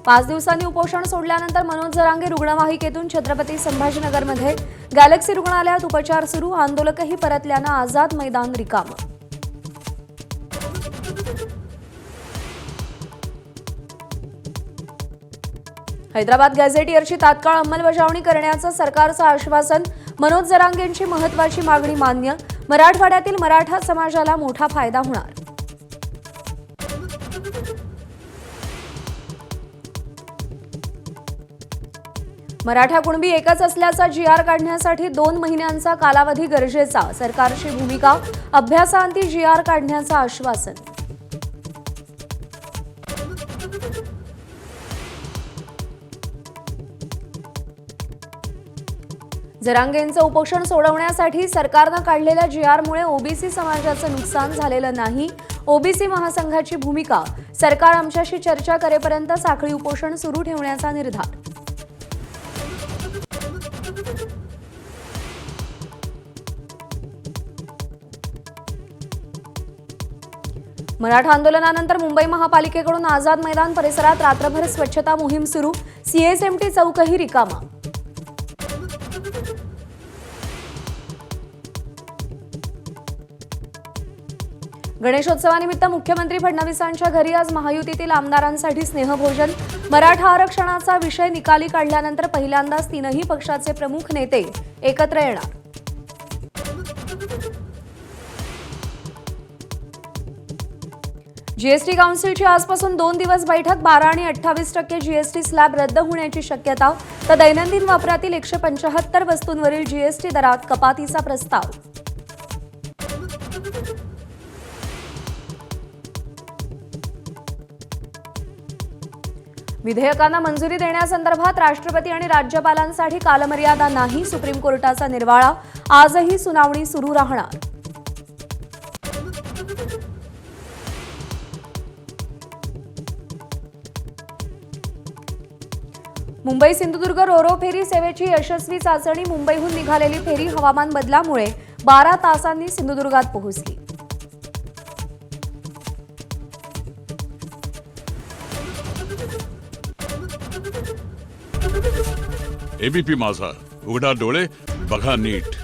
5 दिवसांनी उपोषण सोडल्यानंतर मनोज जरांगे रुग्णवाहिकेतून छत्रपती संभाजीनगरमध्ये गॅलेक्सी रुग्णालयात उपचार सुरू. आंदोलकही परतल्यानं आझाद मैदान रिकामं. हैदराबाद गॅझेटियरची तात्काळ अंमलबजावणी करण्याचं सरकारचं आश्वासन. मनोज जरांगेंची महत्त्वाची मागणी मान्य. मराठवाड्यातील मराठा समाजाला मोठा फायदा होणार. मराठा कुणबी एकच असल्याचा GR काढण्यासाठी 2 महिन्यांचा कालावधी गरजेचा. सरकारची भूमिका. अभ्यासाअंती GR काढण्याचं आश्वासन. जरांगेंचं उपोषण सोडवण्यासाठी सरकारनं काढलेल्या GRमुळे ओबीसी समाजाचं नुकसान झालेलं नाही. ओबीसी महासंघाची भूमिका. सरकार आमच्याशी चर्चा करेपर्यंत साखळी उपोषण सुरू ठेवण्याचा निर्धार. मराठा आंदोलनानंतर मुंबई महापालिकेकडून आझाद मैदान परिसरात रात्रभर स्वच्छता मोहीम सुरू. CSMT चौकही रिकामा. गणेशोत्सवानिमित्त मुख्यमंत्री फडणवीसांच्या घरी आज महायुतीतील आमदारांसाठी स्नेहभोजन. मराठा आरक्षणाचा विषय निकाली काढल्यानंतर पहिल्यांदाच 3ही पक्षाचे प्रमुख नेते एकत्र येणार. जीएसटी काउन्सिलची आजपासून 2 दिवस बैठक. 12 आणि 28% GST स्लॅब रद्द होण्याची शक्यता. तर दैनंदिन वापरातील 175 वस्तूंवरील GST दरात कपातीचा प्रस्ताव. विधेयकांना मंजुरी देण्यासंदर्भात राष्ट्रपती आणि राज्यपालांसाठी कालमर्यादा नाही. सुप्रीम कोर्टाचा निर्वाळा. आजही सुनावणी सुरू राहणार. मुंबई सिंधुदुर्ग रोरो फेरी सेवेची यशस्वी चाचणी. मुंबईहून निघालेली फेरी हवामान बदलामुळे 12 तासांनी सिंधुदुर्गात पोहोचली. ABP माझा, उघडा डोळे बघा नीट.